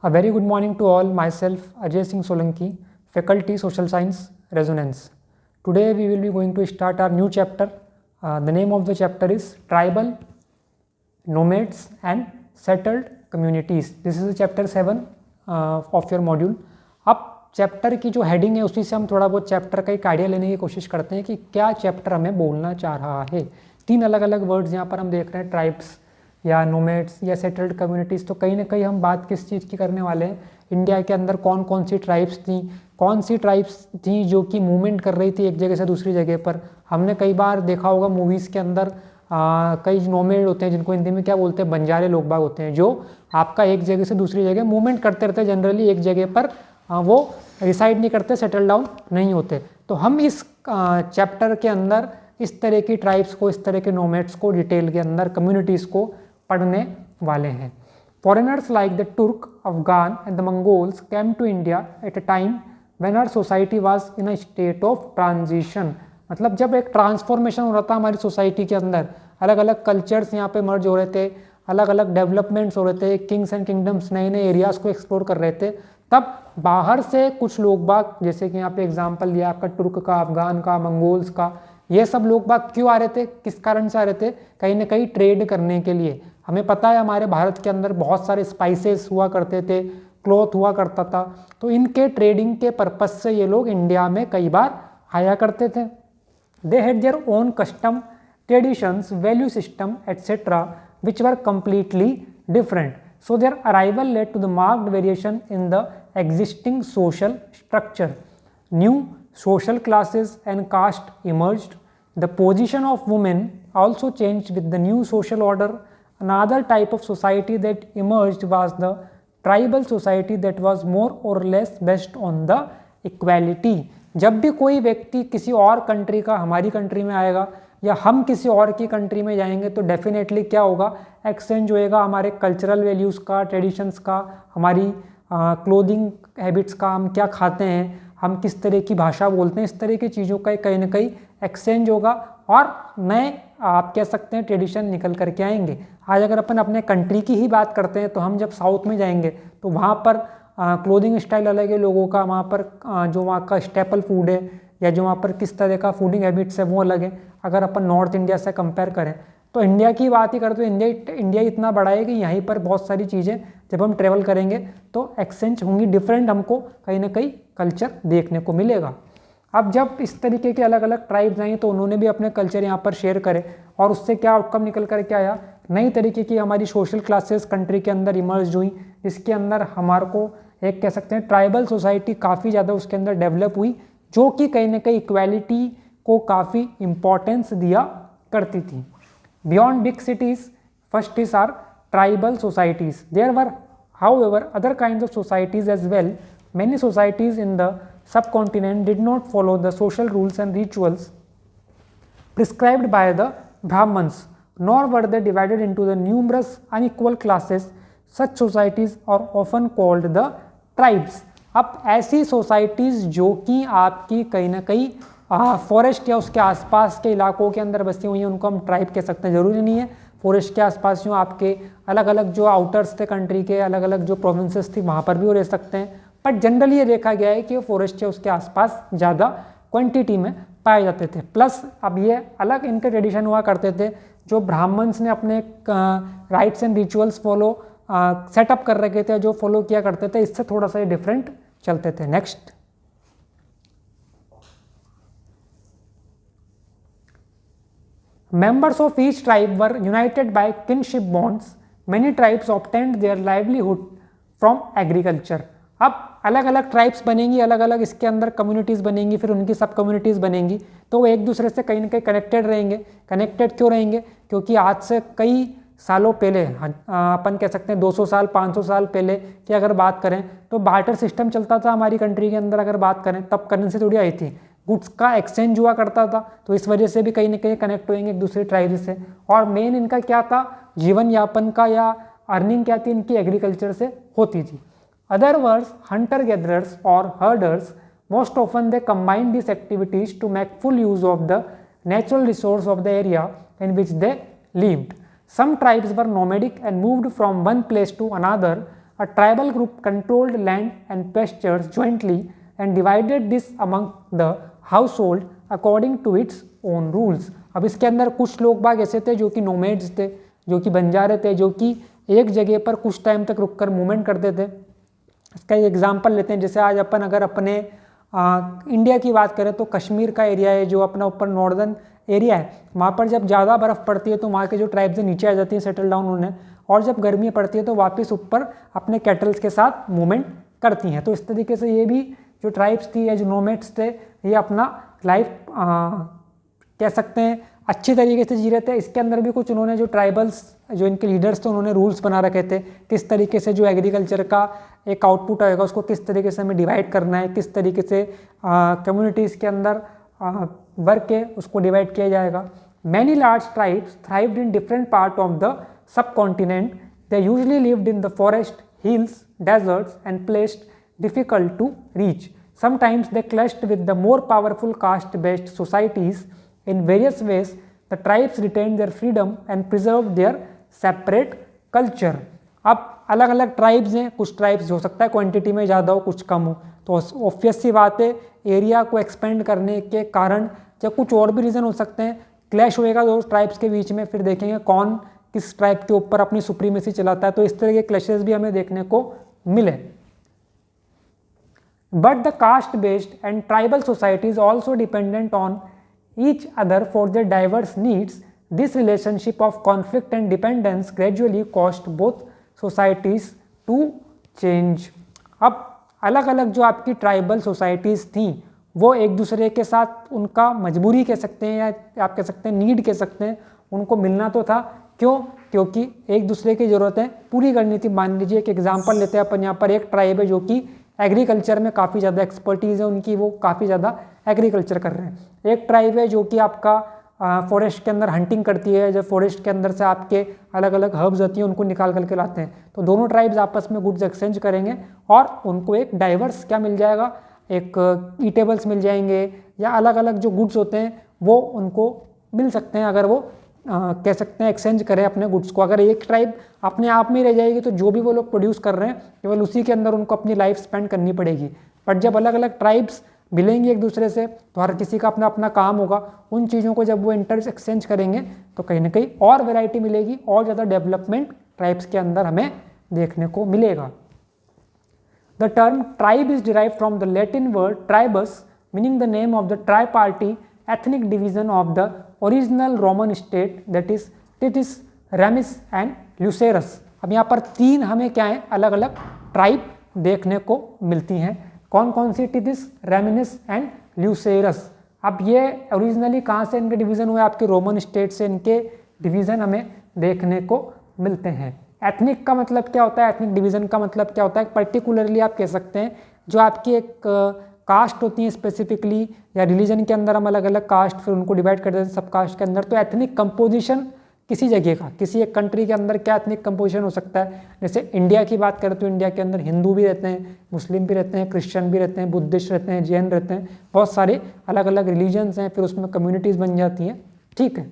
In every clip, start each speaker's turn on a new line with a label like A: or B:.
A: A very good morning to all. Myself Ajay Singh Solanki, Faculty Social Science Resonance. Today we will be going to start our new chapter. The name of the chapter is Tribal Nomads and Settled Communities. This is chapter 7 of your module. अब chapter की जो heading है उसी से हम थोड़ा बहुत chapter का एक आइडिया लेने की कोशिश करते हैं कि क्या चैप्टर हमें बोलना चाह रहा है। 3 अलग अलग वर्ड्स यहाँ पर हम देख रहे हैं, ट्राइब्स या नोमैड्स या सेटल्ड कम्युनिटीज़। तो कहीं ना कहीं हम बात किस चीज़ की करने वाले हैं, इंडिया के अंदर कौन कौन सी ट्राइब्स थी, कौन सी ट्राइब्स थी जो कि मूवमेंट कर रही थी एक जगह से दूसरी जगह पर। हमने कई बार देखा होगा मूवीज़ के अंदर कई नोमैड होते हैं जिनको हिंदी में क्या बोलते हैं, बंजारे लोग बाग होते हैं, जो आपका एक जगह से दूसरी जगह मूवमेंट करते रहते हैं। जनरली एक जगह पर वो रिसाइड नहीं करते, सेटल डाउन नहीं होते। तो हम इस चैप्टर के अंदर इस तरह की ट्राइब्स को, इस तरह के नोमैड्स को डिटेल के अंदर, कम्युनिटीज़ को पढ़ने वाले हैं। Foreigners like the Turk, Afghan and the Mongols came to India at a time when our society was in a state of transition. मतलब जब एक ट्रांसफॉर्मेशन हो रहा था हमारी सोसाइटी के अंदर, अलग अलग कल्चर्स यहाँ पे मर्ज हो रहे थे, अलग अलग डेवलपमेंट्स हो रहे थे, किंग्स एंड किंगडम्स नए नए एरियाज़ को एक्सप्लोर कर रहे थे, तब बाहर से कुछ लोग बाग, जैसे कि यहाँ पे एग्जांपल दिया आपका तुर्क का, अफगान का, मंगोल्स का, ये सब लोग बाग क्यों आ रहे थे, किस कारण से आ रहे थे? कहीं ना कहीं ट्रेड करने के लिए। हमें पता है हमारे भारत के अंदर बहुत सारे स्पाइसेस हुआ करते थे, क्लॉथ हुआ करता था, तो इनके ट्रेडिंग के पर्पज से ये लोग इंडिया में कई बार आया करते थे। They had their own custom, traditions, value system etcetera which were completely different. So their arrival led to the marked variation in the existing social structure. New social classes and caste emerged. The position of women also changed with the new social order. Another type of society that emerged was the tribal society that was more or less based on the equality. जब भी कोई व्यक्ति किसी और country का हमारी country में आएगा या हम किसी और की कंट्री में जाएंगे तो डेफिनेटली क्या होगा, एक्सचेंज होएगा हमारे कल्चरल वैल्यूज़ का, ट्रेडिशंस का, हमारी क्लोथिंग हैबिट्स का, हम क्या खाते हैं, हम किस तरह की भाषा बोलते हैं, इस तरह की चीज़ों का कहीं ना कहीं एक्सचेंज होगा और नए आप कह सकते हैं ट्रेडिशन निकल करके आएंगे। आज अगर अपन अपने कंट्री की ही बात करते हैं तो हम जब साउथ में जाएंगे तो वहाँ पर क्लोथिंग स्टाइल अलग है लोगों का, वहाँ पर जो वहाँ का स्टेपल फूड है या जो वहाँ पर किस तरह का फूडिंग हैबिट्स है वो अलग है। अगर अपन नॉर्थ इंडिया से कंपेयर करें तो इंडिया की बात ही करें तो इंडिया इतना बड़ा है कि यहीं पर बहुत सारी चीज़ें जब हम ट्रेवल करेंगे तो एक्सचेंज होंगी, डिफरेंट हमको कहीं ना कहीं कल्चर देखने को मिलेगा। अब जब इस तरीके के अलग अलग ट्राइब्स आई तो उन्होंने भी अपने कल्चर यहाँ पर शेयर करे और उससे क्या आउटकम निकल कर के आया, नई तरीके की हमारी सोशल क्लासेस कंट्री के अंदर इमर्ज हुई, जिसके अंदर हमारे को एक कह सकते हैं ट्राइबल सोसाइटी काफ़ी ज़्यादा उसके अंदर डेवलप हुई, जो कि कहीं ना कहीं इक्वालिटी को काफ़ी इम्पोर्टेंस दिया करती थी। Beyond big cities, first is are tribal societies. There were however other kinds of societies as well. Many societies in the subcontinent did not follow the social rules and rituals prescribed by the Brahmins, nor were they divided into the numerous unequal classes. Such societies are often called the tribes. अब ऐसी societies जो कि आपकी कहीं ना कहीं forest या उसके आसपास के इलाकों के अंदर बसी हुई हैं उनको हम ट्राइब कह सकते हैं। ज़रूरी नहीं है फॉरेस्ट के आसपास यूँ आपके अलग अलग जो आउटर्स थे कंट्री के, अलग अलग जो प्रोविंसेस थी वहाँ पर भी वो रह सकते हैं, बट जनरली ये देखा गया है कि फॉरेस्ट या उसके आसपास ज़्यादा क्वांटिटी में पाए जाते थे। प्लस अब ये अलग इनके ट्रेडिशन हुआ करते थे, जो ब्राह्मण्स ने अपने rights and rituals follow setup कर रखे थे, जो फॉलो किया करते थे, इससे थोड़ा सा ये डिफरेंट चलते थे। Next, members of each tribe were united by kinship bonds. Many tribes obtained their livelihood from agriculture. अब अलग अलग ट्राइब्स बनेंगी, अलग अलग इसके अंदर कम्युनिटीज़ बनेंगी, फिर उनकी सब कम्युनिटीज़ बनेंगी, तो वो एक दूसरे से कहीं ना कहीं कनेक्टेड रहेंगे। कनेक्टेड क्यों रहेंगे? क्योंकि आज से कई सालों पहले, अपन कह सकते हैं 200 साल 500 साल पहले की अगर बात करें तो बार्टर सिस्टम चलता था हमारी कंट्री के अंदर। अगर बात करें तब करेंसी थोड़ी आई थी, गुड्स का एक्सचेंज हुआ करता था, तो इस वजह से भी कहीं ना कहीं कनेक्ट होंगे एक दूसरे ट्राइब से। और मेन इनका क्या था, जीवन यापन का या अर्निंग क्या थी इनकी, एग्रीकल्चर से होती थी। अदर वर्ड्स, हंटर गैदरर्स और herders, most often they combine this activities to make full use of the natural resource of the area in which they lived. Some tribes were nomadic and moved from one place to another. A tribal group controlled land and pastures jointly and divided this among the household according to its own rules. अब इसके अंदर कुछ लोग बाग ऐसे थे जो कि nomads थे, जो कि बंजारे थे, जो कि एक जगह पर कुछ टाइम तक रुककर मूवमेंट करते थे। इसका एक एग्जांपल लेते हैं, जैसे आज अपन अगर अपने इंडिया की बात करें तो कश्मीर का एरिया है जो अपना ऊपर नॉर्दर्न एरिया है, वहाँ पर जब ज़्यादा बर्फ़ पड़ती है तो वहाँ के जो ट्राइब्स नीचे आ जाती हैं, सेटल डाउन होने, और जब गर्मी पड़ती है तो वापस ऊपर अपने कैटल्स के साथ मूवमेंट करती हैं। तो इस तरीके से ये भी जो ट्राइब्स थी या जो नोमैड्स थे ये अपना लाइफ कह सकते हैं अच्छी तरीके से जी रहे थे। इसके अंदर भी कुछ उन्होंने जो ट्राइबल्स जो इनके लीडर्स थे उन्होंने रूल्स बना रखे थे, किस तरीके से जो एग्रीकल्चर का एक आउटपुट आएगा उसको किस तरीके से हमें डिवाइड करना है, किस तरीके से कम्युनिटीज़ के अंदर वर्क है उसको डिवाइड किया जाएगा। Many large tribes thrived in different part of the subcontinent, they usually lived in the forest, hills, deserts and places difficult to reach. Sometimes they clashed with the more powerful caste-based societies. In various ways, the tribes retained their freedom and preserved their separate culture. अब अलग अलग tribes हैं, कुछ tribes हो सकता है quantity में ज़्यादा हो, कुछ कम हो, तो ऑब्वियस सी बात है एरिया को एक्सपेंड करने के कारण या कुछ और भी रीज़न हो सकते हैं, क्लैश होएगा दो ट्राइब्स के बीच में, फिर देखेंगे कौन किस ट्राइब के ऊपर अपनी सुप्रीमेसी चलाता है, तो इस तरह के क्लैशेस भी हमें देखने को मिले। But the caste-based and tribal societies also dependent on each other for their diverse needs. This relationship of conflict and dependence gradually caused both societies to change. अब अलग अलग जो आपकी ट्राइबल सोसाइटीज़ थी वो एक दूसरे के साथ उनका मजबूरी कह सकते हैं या आप कह सकते हैं नीड कह सकते हैं, उनको मिलना तो था। क्यों? क्योंकि एक दूसरे की ज़रूरतें पूरी करनी थी। मान लीजिए एक एग्जांपल लेते हैं अपन, यहाँ पर एक ट्राइब है जो कि एग्रीकल्चर में काफ़ी ज़्यादा एक्सपर्टीज़ है उनकी, वो काफ़ी ज़्यादा एग्रीकल्चर कर रहे हैं। एक ट्राइब है जो कि आपका फॉरेस्ट के अंदर हंटिंग करती है, जब फॉरेस्ट के अंदर से आपके अलग अलग हर्ब्स होती हैं उनको निकाल करके लाते हैं, तो दोनों ट्राइब्स आपस में गुड्स एक्सचेंज करेंगे और उनको एक डाइवर्स क्या मिल जाएगा, एक ईटेबल्स मिल जाएंगे या अलग अलग जो गुड्स होते हैं वो उनको मिल सकते हैं अगर वो कह सकते हैं एक्सचेंज करें अपने गुड्स को। अगर एक ट्राइब अपने आप में रह जाएगी तो जो भी वो लोग प्रोड्यूस कर रहे हैं केवल उसी के अंदर उनको अपनी लाइफ स्पेंड करनी पड़ेगी। बट जब अलग अलग ट्राइब्स मिलेंगी एक दूसरे से तो हर किसी का अपना अपना काम होगा, उन चीज़ों को जब वो इंटर एक्सचेंज करेंगे तो कहीं ना कहीं और वैरायटी मिलेगी और ज़्यादा डेवलपमेंट ट्राइब्स के अंदर हमें देखने को मिलेगा। The term tribe is derive from the Latin word tribus meaning the name of the tripartite ethnic division of the original Roman state, that is Titus, Ramis and Lucerus. अब यहाँ पर तीन हमें क्या है अलग अलग ट्राइब देखने को मिलती हैं। कौन कौन सी? टिटिस, रेमिनिस एंड ल्यूसेरस। अब ये ओरिजिनली कहाँ से इनके डिवीज़न हुए? आपके रोमन स्टेट से इनके डिवीज़न हमें देखने को मिलते हैं। एथनिक का मतलब क्या होता है? एथनिक डिवीज़न का मतलब क्या होता है? पर्टिकुलरली आप कह सकते हैं जो आपकी एक कास्ट होती हैं स्पेसिफिकली, या रिलीजन के अंदर हम अलग अलग कास्ट फिर उनको डिवाइड कर देते हैं सब कास्ट के अंदर, तो एथनिक कंपोजिशन किसी जगह का, किसी एक कंट्री के अंदर क्या एथनिक कंपोजिशन हो सकता है। जैसे इंडिया की बात करें तो इंडिया के अंदर हिंदू भी रहते हैं, मुस्लिम भी रहते हैं, क्रिश्चियन भी रहते हैं, बुद्धिस्ट रहते हैं, जैन रहते हैं, बहुत सारे अलग अलग रिलीजन्स हैं, फिर उसमें कम्युनिटीज़ बन जाती हैं। ठीक है।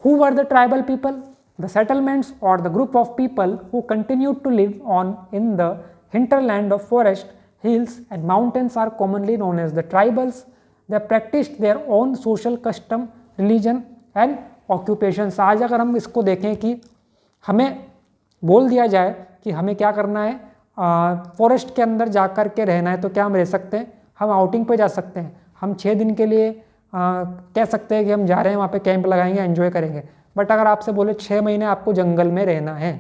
A: Who were the tribal people? The settlements और the group of people who continued to live on in the hinterland of forest, hills and mountains are commonly known as the tribals. They practiced their own social custom, religion and occupations. आज अगर हम इसको देखें कि हमें बोल दिया जाए कि हमें क्या करना है, फॉरेस्ट के अंदर जा कर के रहना है, तो क्या हम रह सकते हैं? हम आउटिंग पे जा सकते हैं, हम 6 दिन के लिए कह सकते हैं कि हम जा रहे हैं वहाँ पे कैंप लगाएंगे, एंजॉय करेंगे। बट अगर आपसे बोले 6 महीने आपको जंगल में रहना है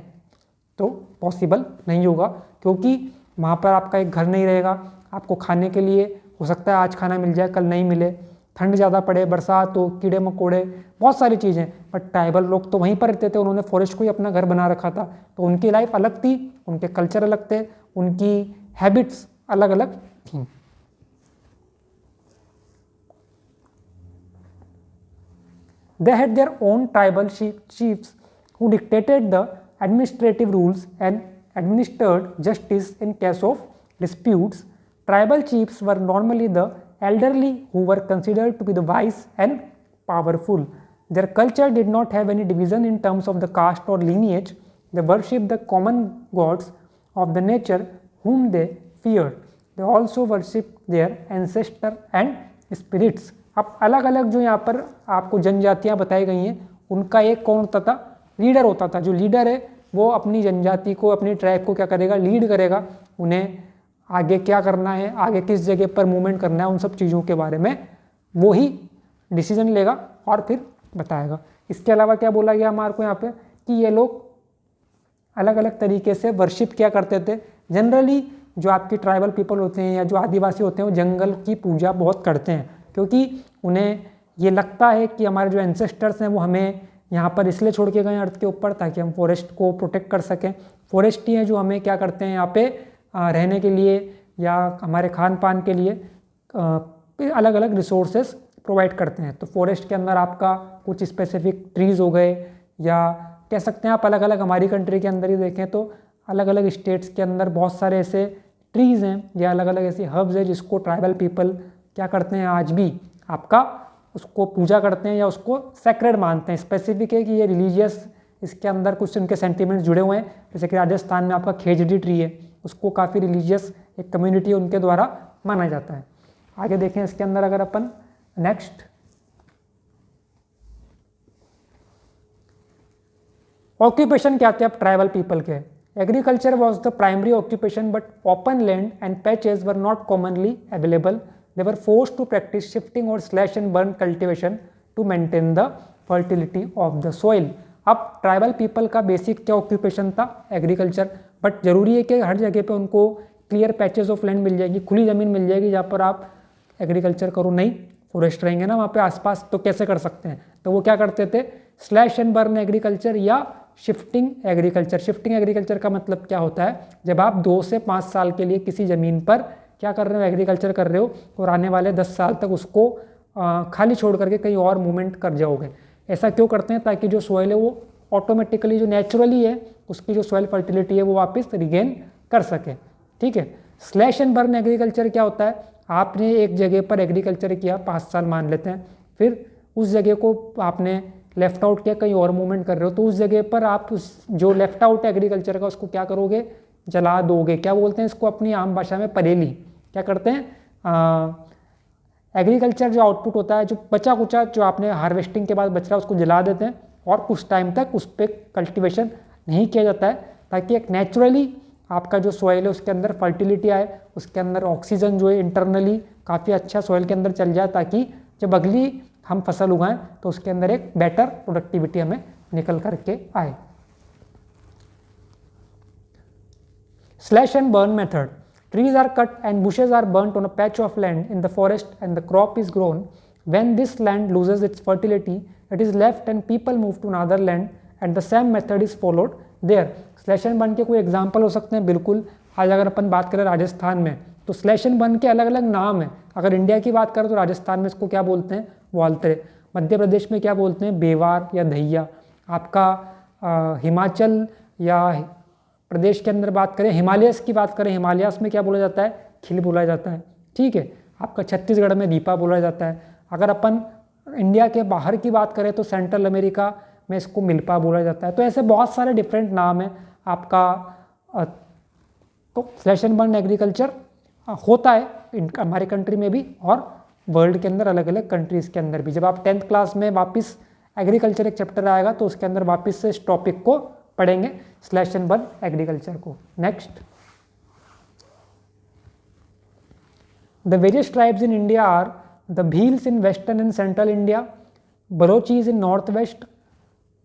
A: तो पॉसिबल नहीं होगा, क्योंकि वहाँ पर आपका एक घर नहीं रहेगा, आपको खाने के लिए हो सकता है आज खाना मिल जाए कल नहीं मिले, ठंड ज़्यादा पड़े, बरसात हो, कीड़े मकोड़े, बहुत सारी चीज़ें। बट ट्राइबल लोग तो वहीं पर रहते थे, उन्होंने फॉरेस्ट को ही अपना घर बना रखा था, तो उनकी लाइफ अलग थी, उनके कल्चर अलग थे, उनकी हैबिट्स अलग अलग थी। They had their own tribal chiefs who dictated the administrative rules and administered justice in case of disputes. Tribal chiefs were normally the elderly who were considered to be the wise and powerful. Their culture did not have any division in terms of the caste or lineage. They worshipped the common gods of the nature whom they feared. They also worship their ancestor and spirits. अब अलग अलग जो यहाँ पर आपको जनजातियाँ बताई गई हैं, उनका एक कौन होता था? लीडर होता था। जो लीडर है वो अपनी जनजाति को, अपनी ट्राइब को क्या करेगा? लीड करेगा। उन्हें आगे क्या करना है, आगे किस जगह पर मूवमेंट करना है, उन सब चीज़ों के बारे में वो ही डिसीजन लेगा और फिर बताएगा। इसके अलावा क्या बोला गया हमारे को यहाँ पे कि ये लोग अलग अलग तरीके से वर्शिप क्या करते थे। जनरली जो आपके ट्राइबल पीपल होते हैं या जो आदिवासी होते हैं वो जंगल की पूजा बहुत करते हैं, क्योंकि उन्हें ये लगता है कि हमारे जो एंसेस्टर्स हैं वो हमें यहाँ पर इसलिए छोड़ के गए अर्थ के ऊपर ताकि हम फॉरेस्ट को प्रोटेक्ट कर सकें। फॉरेस्ट ही है जो हमें क्या करते हैं यहाँ पे रहने के लिए या हमारे खान पान के लिए अलग अलग रिसोर्सेज प्रोवाइड करते हैं। तो फॉरेस्ट के अंदर आपका कुछ स्पेसिफिक ट्रीज़ हो गए, या कह सकते हैं आप अलग अलग हमारी कंट्री के अंदर ही देखें तो अलग अलग स्टेट्स के अंदर बहुत सारे ऐसे ट्रीज़ हैं या अलग अलग ऐसी हर्ब्स हैं जिसको ट्राइबल पीपल क्या करते हैं, आज भी आपका उसको पूजा करते हैं या उसको सेक्रेड मानते हैं। स्पेसिफिक है कि ये रिलीजियस, इसके अंदर कुछ उनके सेंटिमेंट्स जुड़े हुए हैं। जैसे कि राजस्थान में आपका खेजड़ी ट्री है, उसको काफ़ी रिलीजियस एक कम्युनिटी उनके द्वारा माना जाता है। आगे देखें इसके अंदर अगर अपन नेक्स्ट ऑक्यूपेशन क्या थे अब ट्राइबल पीपल के। Agriculture was the primary occupation but open land and patches were not commonly available. They were forced to practise shifting और slash and burn cultivation to maintain the fertility of the soil. अब tribal people का basic क्या occupation था? Agriculture. But जरूरी है कि हर जगह पे उनको क्लियर पैचेस ऑफ लैंड मिल जाएगी, खुली ज़मीन मिल जाएगी जहाँ पर आप एग्रीकल्चर करो। नहीं, फॉरेस्ट रहेंगे ना वहाँ पे आसपास, तो कैसे कर सकते हैं? तो वो क्या करते थे? स्लैश एंड बर्न एग्रीकल्चर या शिफ्टिंग एग्रीकल्चर। शिफ्टिंग एग्रीकल्चर का मतलब क्या होता है? जब आप 2 से 5 साल के लिए किसी ज़मीन पर क्या कर रहे हो? एग्रीकल्चर कर रहे हो, और आने वाले 10 साल तक उसको खाली छोड़ करके कहीं और मूवमेंट कर जाओगे। ऐसा क्यों करते हैं? ताकि जो सॉइल है वो ऑटोमेटिकली, जो नेचुरली है उसकी जो सॉइल फर्टिलिटी है वो वापस रिगेन कर सके। ठीक है। स्लैश एंड बर्न एग्रीकल्चर क्या होता है? आपने एक जगह पर एग्रीकल्चर किया 5 साल मान लेते हैं, फिर उस जगह को आपने लेफ्ट आउट किया, कहीं और मूवमेंट कर रहे हो, तो उस जगह पर आप उस जो लेफ्ट आउट एग्रीकल्चर का उसको क्या करोगे? जला दोगे। क्या बोलते हैं इसको अपनी आम भाषा में? परेली। क्या करते हैं? एग्रीकल्चर जो आउटपुट होता है, जो बचा कुचा जो आपने हार्वेस्टिंग के बाद बच रहा है उसको जला देते हैं और कुछ टाइम तक उस पर कल्टिवेशन नहीं किया जाता है, ताकि एक नेचुरली आपका जो सॉइल है उसके अंदर फर्टिलिटी आए, उसके अंदर ऑक्सीजन जो है इंटरनली काफ़ी अच्छा सॉइल के अंदर चल जाए, ताकि जब अगली हम फसल उगाएं तो उसके अंदर एक बेटर प्रोडक्टिविटी हमें निकल करके आए। Slash and burn method. Trees are cut and bushes are burnt on a patch of land in the forest and the crop is grown. When this land loses its fertility, it is left and people move to another land and the same method is followed there. Slash and burn के कोई example हो सकते हैं? बिल्कुल। आज अगर अपन बात करें राजस्थान में तो स्लैश एंड बर्न के अलग अलग नाम हैं। अगर इंडिया की बात करें तो राजस्थान में इसको क्या बोलते हैं? वालतरे। मध्य प्रदेश में क्या बोलते हैं? बेवार या धैया। आपका हिमाचल या प्रदेश के अंदर बात करें, हिमालयस की बात करें, हिमालयस में क्या बोला जाता है? खिल बोला जाता है। ठीक है। आपका छत्तीसगढ़ में दीपा बोला जाता है। अगर अपन इंडिया के बाहर की बात करें तो सेंट्रल अमेरिका में इसको मिल्पा बोला जाता है। तो ऐसे बहुत सारे डिफरेंट नाम हैं आपका। तो स्लैश एंड बर्न एग्रीकल्चर होता है हमारी कंट्री में भी और वर्ल्ड के अंदर अलग अलग कंट्रीज़ के अंदर भी। जब आप 10th क्लास में वापस एग्रीकल्चर एक चैप्टर आएगा तो उसके अंदर वापस से इस टॉपिक को पढ़ेंगे, स्लैश एंड बर्न एग्रीकल्चर को। Next, the various tribes in India are the Bhils in western and central India, Balochis in north west,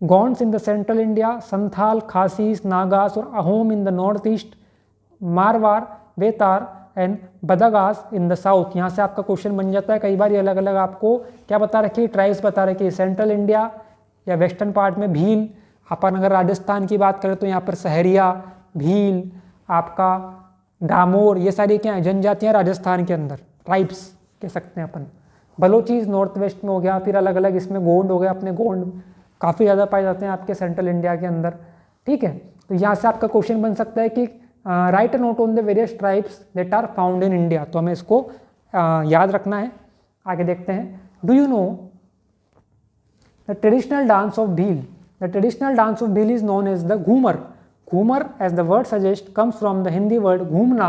A: Gonds in the central India, Santhal, Khasis, Nagas और Ahom in the north east, Marwar, बेतार and Badagas in the south. यहाँ से आपका question बन जाता है। कई बार ये अलग अलग आपको क्या बता रखी है? ट्राइब्स बता रखी है। सेंट्रल इंडिया या वेस्टर्न पार्ट में भील। अपन अगर राजस्थान की बात करें तो यहाँ पर सहरिया, भील, आपका डामोर, ये सारी क्या है? जनजातियाँ राजस्थान के अंदर, ट्राइब्स कह सकते हैं अपन। बलोचीज नॉर्थ वेस्ट में हो गया। फिर अलग अलग इसमें गोंड हो गया। अपने गोंड काफ़ी ज़्यादा पाए जाते हैं आपके सेंट्रल इंडिया के अंदर। ठीक है। तो यहाँ से आपका क्वेश्चन बन सकता है कि write a note on the various tribes that are found in India. तो हमें इसको याद रखना है। आगे देखते हैं। Do you know the traditional dance of Bhil? The traditional dance of Bhil is known as the Ghoomar. Ghoomar as the word suggests comes from the Hindi word घूमना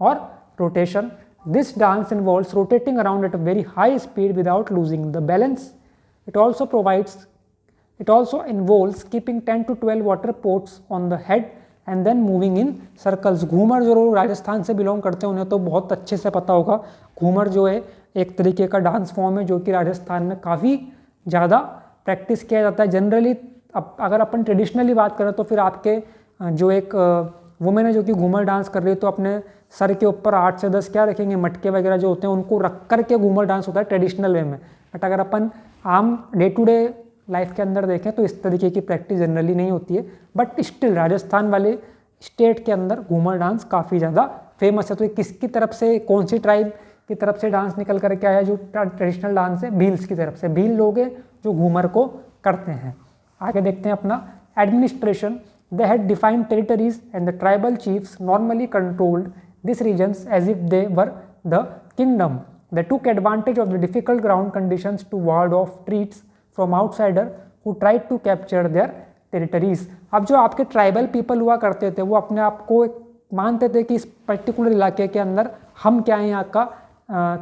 A: or rotation. This dance involves rotating around at a very high speed without losing the balance. It also involves keeping 10 to 12 water pots on the head and then moving in circles. Ghoomar जो लोग राजस्थान से belong करते हैं उन्हें तो बहुत अच्छे से पता होगा। घूमर जो है एक तरीके का डांस फॉर्म है जो कि राजस्थान में काफ़ी ज़्यादा प्रैक्टिस किया जाता है। जनरली अगर अपन ट्रेडिशनली बात करें तो फिर आपके जो एक वुमेन है जो कि घूमर डांस कर रही है तो अपने सर के ऊपर 8 से 10 क्या रखेंगे, मटके वगैरह जो होते हैं उनको रख कर के घूमर डांस होता है ट्रेडिशनल वे में। बट अगर अपन आम डे टू डे लाइफ के अंदर देखें तो इस तरीके की प्रैक्टिस जनरली नहीं होती है। बट स्टिल राजस्थान वाले स्टेट के अंदर घूमर डांस काफ़ी ज़्यादा फेमस है। तो ये किसकी तरफ से, कौन सी ट्राइब की तरफ से डांस निकल कर के आया जो ट्रेडिशनल डांस है? भील्स की तरफ से। भील लोग हैं जो घूमर को करते हैं। आगे देखते हैं अपना administration. They had defined territories and the tribal chiefs normally controlled these regions as if they were the kingdom. They took advantage of the difficult ground conditions to ward off threats from outsider who tried to capture their territories. अब जो आपके tribal people हुआ करते थे वो अपने आप को मानते थे कि इस पर्टिकुलर इलाके के अंदर हम क्या हैं, यहाँ का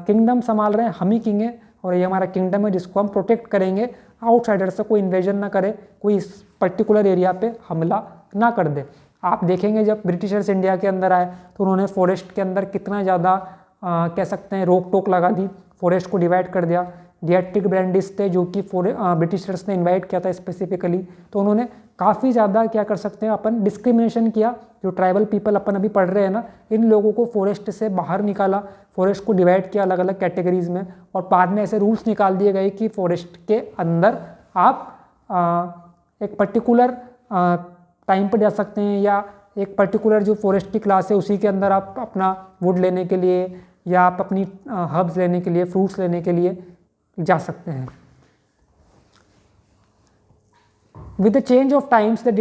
A: किंगडम संभाल रहे हैं, हम ही किंग हैं और ये हमारा किंगडम है जिसको हम प्रोटेक्ट करेंगे, आउटसाइडर से कोई इन्वेजन ना करे, कोई इस पर्टिकुलर एरिया पे हमला ना कर दे। आप देखेंगे जब ब्रिटिशर्स इंडिया के अंदर आए तो उन्होंने फॉरेस्ट के अंदर कितना ज़्यादा कह सकते हैं रोक टोक लगा दी, फॉरेस्ट को डिवाइड कर दिया। डिएट्रिक ब्रांडिस थे जो कि ब्रिटिशर्स ने इन्वाइट किया था स्पेसिफिकली, तो उन्होंने काफ़ी ज़्यादा क्या कर सकते हैं अपन डिस्क्रिमिनेशन किया। जो ट्राइबल पीपल अपन अभी पढ़ रहे हैं ना, इन लोगों को फॉरेस्ट से बाहर निकाला, फॉरेस्ट को डिवाइड किया अलग अलग कैटेगरीज में और बाद में ऐसे रूल्स निकाल दिए गए कि फॉरेस्ट के अंदर आप एक पर्टिकुलर टाइम पर जा सकते हैं या एक पर्टिकुलर जो फॉरेस्ट की क्लास है उसी के अंदर आप अपना वुड लेने के लिए या आप अपनी हर्ब्स लेने के लिए, फ्रूट्स लेने के लिए जा सकते हैं। With the change of times, they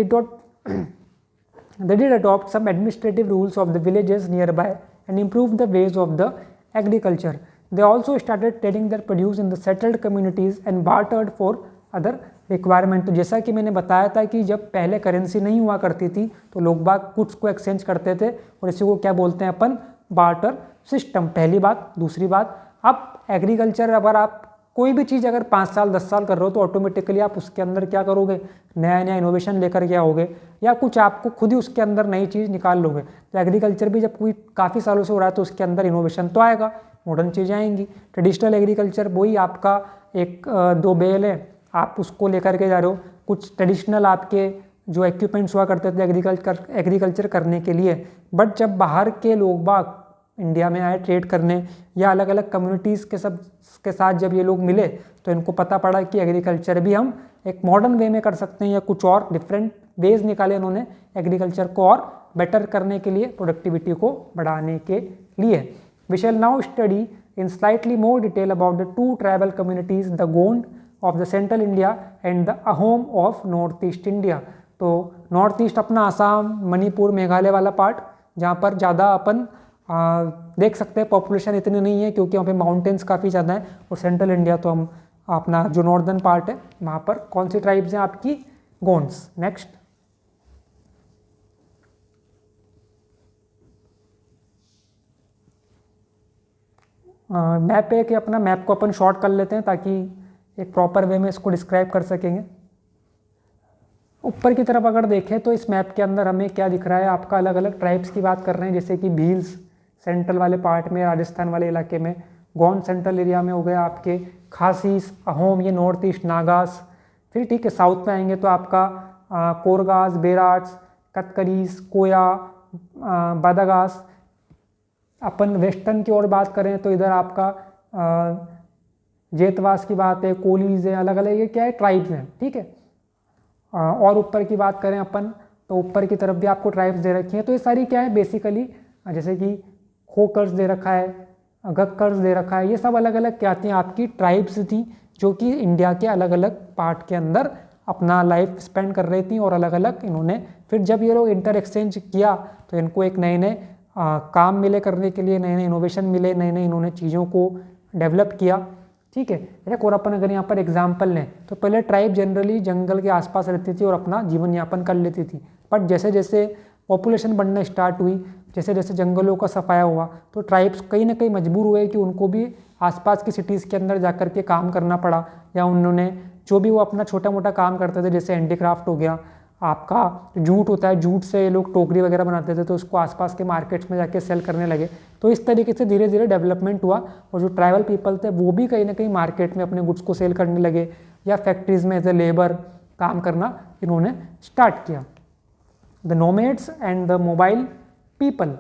A: did adopt some administrative rules of the villages nearby and improved the ways of the agriculture. They also started trading their produce in the settled communities and bartered for other requirement. तो जैसा कि मैंने बताया था कि जब पहले currency नहीं हुआ करती थी तो लोग बाग गुड्स को एक्सचेंज करते थे और इसी को क्या बोलते हैं अपन, बार्टर सिस्टम। पहली बात। दूसरी बात, अब एग्रीकल्चर अगर आप कोई भी चीज़ अगर 5 साल 10 साल कर रहे हो तो ऑटोमेटिकली आप उसके अंदर क्या करोगे, नया नया इनोवेशन लेकर के आओगे या कुछ आपको खुद ही उसके अंदर नई चीज़ निकाल लोगे। तो एग्रीकल्चर भी जब कोई काफ़ी सालों से हो रहा है तो उसके अंदर इनोवेशन तो आएगा, मॉडर्न चीज़ें आएंगी। ट्रेडिशनल एग्रीकल्चर वही आपका एक 2 बैल है, आप उसको लेकर के जा रहे हो। कुछ ट्रेडिशनल आपके जो इक्विपमेंट्स हुआ करते थे एग्रीकल्चर करने के लिए, बट जब बाहर के लोग बाग इंडिया में आए ट्रेड करने या अलग अलग कम्युनिटीज़ के साथ जब ये लोग मिले तो इनको पता पड़ा कि एग्रीकल्चर भी हम एक मॉडर्न वे में कर सकते हैं या कुछ और डिफरेंट वेज निकाले इन्होंने एग्रीकल्चर को और बेटर करने के लिए, प्रोडक्टिविटी को बढ़ाने के लिए। We shall now study in slightly more detail about the 2 tribal communities, the Gond of the central India and the Ahom of north east India. तो नॉर्थ ईस्ट अपना आसाम, मणिपुर, मेघालय वाला पार्ट जहाँ पर ज़्यादा अपन देख सकते हैं पॉपुलेशन इतनी नहीं है क्योंकि वहाँ पे माउंटेन्स काफ़ी ज़्यादा हैं, और सेंट्रल इंडिया तो हम अपना जो नॉर्दर्न पार्ट है वहाँ पर कौन सी ट्राइब्स हैं आपकी, गोंड्स। नेक्स्ट, मैप है कि अपना मैप को अपन शॉर्ट कर लेते हैं ताकि एक प्रॉपर वे में इसको डिस्क्राइब कर सकेंगे। ऊपर की तरफ अगर देखें तो इस मैप के अंदर हमें क्या दिख रहा है, आपका अलग अलग ट्राइब्स की बात कर रहे हैं, जैसे कि भील्स सेंट्रल वाले पार्ट में, राजस्थान वाले इलाके में, गोंड सेंट्रल एरिया में हो गया आपके, खासीस, अहोम ये नॉर्थ ईस्ट, नागास। फिर ठीक है साउथ में आएंगे तो आपका कोरगास, बेराट्स, कतकरीस, कोया, बादागास। अपन वेस्टर्न की ओर बात करें तो इधर आपका जेतवास की बात है, कोलीज है, अलग अलग ये क्या है ट्राइब्स हैं, ठीक है। और ऊपर की बात करें अपन तो ऊपर की तरफ भी आपको ट्राइब्स दे रखी हैं। तो ये सारी क्या है बेसिकली, जैसे कि खोकर्स दे रखा है, गक्कर्स दे रखा है, ये सब अलग अलग क्या थी आपकी ट्राइब्स थी जो कि इंडिया के अलग अलग पार्ट के अंदर अपना लाइफ स्पेंड कर रही थी और अलग अलग इन्होंने फिर जब ये लोग इंटर एक्सचेंज किया तो इनको एक नए नए काम मिले करने के लिए, नए नए इनोवेशन मिले, नए नए इन्होंने चीज़ों को डेवलप किया, ठीक है। एक और अपन अगर यहाँ पर एग्जाम्पल लें तो पहले ट्राइब जनरली जंगल के आसपास रहती थी और अपना जीवन यापन कर लेती थी, बट जैसे जैसे पॉपुलेशन बढ़ना स्टार्ट हुई, जैसे जैसे जंगलों का सफाया हुआ, तो ट्राइब्स कहीं ना कहीं मजबूर हुए कि उनको भी आसपास की सिटीज़ के अंदर जाकर के काम करना पड़ा, या उन्होंने जो भी वो अपना छोटा मोटा काम करते थे, जैसे हैंडीक्राफ्ट हो गया, आपका जूट होता है, जूट से ये लोग टोकरी वगैरह बनाते थे, तो उसको आसपास के मार्केट्स में जाके सेल करने लगे। तो इस तरीके से धीरे धीरे डेवलपमेंट हुआ और जो ट्राइबल पीपल थे वो भी कहीं ना कहीं मार्केट में अपने गुड्स को सेल करने लगे, या फैक्ट्रीज में एज ए लेबर काम करना इन्होंने स्टार्ट किया। The nomads and the mobile people.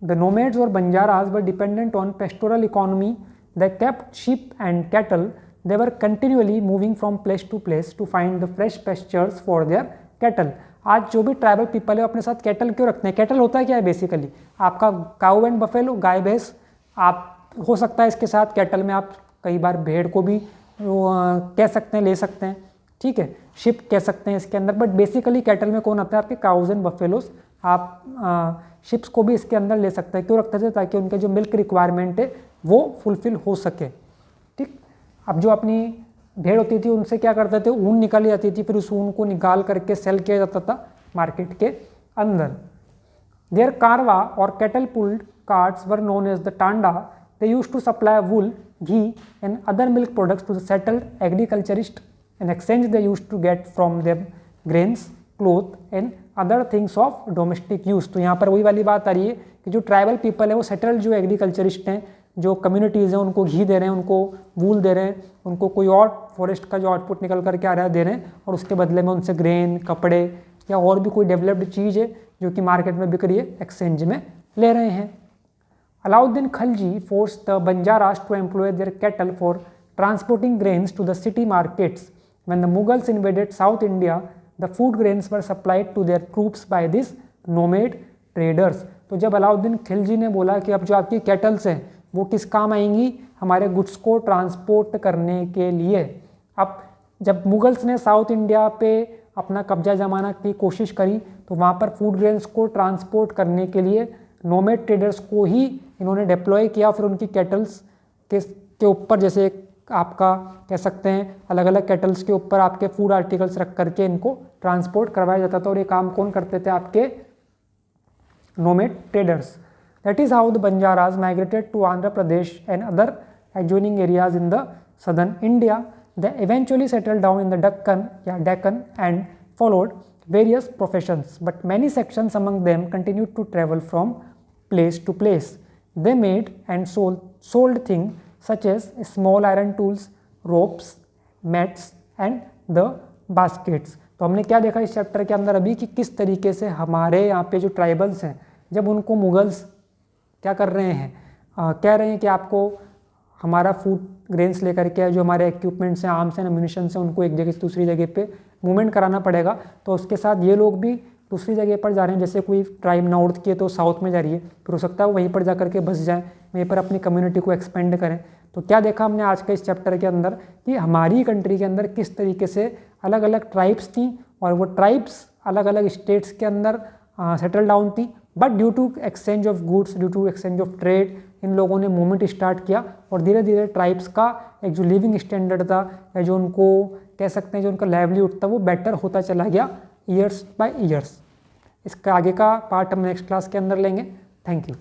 A: The nomads और Banjaras were dependent on pastoral economy, they kept sheep and cattle, they were continually moving from place to place to find the fresh pastures for their cattle। आज जो भी tribal people है अपने साथ cattle क्यों रखते हैं? कैटल होता है क्या है बेसिकली? आपका काऊ एंड बफेलो, गाय भैंस, आप हो सकता है इसके साथ कैटल में आप कई बार भेड़ को भी कह सकते हैं, ले सकते हैं, ठीक है, शिप कह सकते हैं इसके अंदर, बट बेसिकली कैटल में कौन आता है? आपके काउज एंड बफेलोस। आप शिप्स को भी इसके अंदर ले सकते हैं। क्यों रखते थे? ताकि उनके जो मिल्क रिक्वायरमेंट है वो फुलफिल हो सके, ठीक। अब जो अपनी भेड़ होती थी उनसे क्या करते थे? ऊन निकाली जाती थी, फिर उस ऊन को निकाल करके सेल किया जाता था मार्केट के अंदर। देयर कारवा और cattle pulled carts were known as the tanda. They used to supply wool, ghee and other milk products to the settled agriculturist. In exchange they used to get from them grains, cloth and other things of domestic use. तो यहाँ पर वही वाली बात आ रही है कि जो ट्राइबल पीपल है वो सेटल्ड जो एग्रीकल्चरिस्ट हैं, जो कम्युनिटीज़ हैं, उनको घी दे रहे हैं, उनको वूल दे रहे हैं, उनको कोई और फॉरेस्ट का जो आउटपुट निकल करके आ रहा है दे रहे हैं, और उसके बदले में उनसे ग्रेन, कपड़े या और भी कोई डेवलप्ड चीज़ है जो कि मार्केट में बिक रही है, एक्सचेंज में ले रहे हैं। Alauddin Khalji force the Banjaras to employ their cattle for transporting grains to the city markets. When the Mughals invaded south India, the food grains were supplied to their troops by this nomad traders. तो जब अलाउद्दीन खिलजी ने बोला कि अब जो आपकी कैटल्स हैं वो किस काम आएंगी? हमारे गुड्स को ट्रांसपोर्ट करने के लिए। अब जब मुगल्स ने साउथ इंडिया पे अपना कब्जा जमाने की कोशिश करी तो वहाँ पर फूड ग्रेन्स को ट्रांसपोर्ट करने के लिए नोमेड ट्रेडर्स को ही इन्होंने डिप्लॉय किया। फिर उनकी कैटल्स के ऊपर, जैसे आपका कह सकते हैं अलग अलग कैटल्स के ऊपर आपके फूड आर्टिकल्स रख करके इनको ट्रांसपोर्ट करवाया जाता था, और ये काम कौन करते थे? आपके nomad traders. That is how the Banjaras migrated to Andhra Pradesh and other adjoining areas in the southern India. They eventually settled down in the Deccan and followed various professions, but many sections among them continued to travel from place to place. They made and sold things such as small iron tools, ropes, mats and the baskets. तो हमने क्या देखा इस chapter के अंदर अभी कि किस तरीके से हमारे यहाँ पे जो ट्राइबल्स हैं, जब उनको मुगल्स क्या कर रहे हैं, कह रहे हैं कि आपको हमारा फूड ग्रेन्स लेकर के जो हमारे इक्विपमेंट्स हैं, आर्म्स हैं, एम्यूनिशंस हैं, उनको एक जगह से दूसरी जगह पे मूवमेंट कराना पड़ेगा। तो उसके साथ ये लोग भी दूसरी जगह पर जा रहे हैं। जैसे कोई ट्राइब नॉर्थ की है तो साउथ में जा रही है, फिर हो सकता है वहीं पर जा करके बस जाएँ, वहीं पर अपनी कम्युनिटी को एक्सपेंड करें। तो क्या देखा हमने आज के इस चैप्टर के अंदर कि हमारी कंट्री के अंदर किस तरीके से अलग अलग ट्राइब्स थी और वो ट्राइब्स अलग अलग स्टेट्स के अंदर सेटल डाउन थी, but due to exchange of goods, due to exchange of trade, इन लोगों ने मूवमेंट स्टार्ट किया और धीरे धीरे ट्राइब्स का एक जो लिविंग स्टैंडर्ड था या जो उनको कह सकते हैं जो उनका लाइवलीहुड था वो बेटर होता चला गया ईयर्स बाय ईयर्स। इसका आगे का पार्ट हम नेक्स्ट क्लास के अंदर लेंगे। Thank you.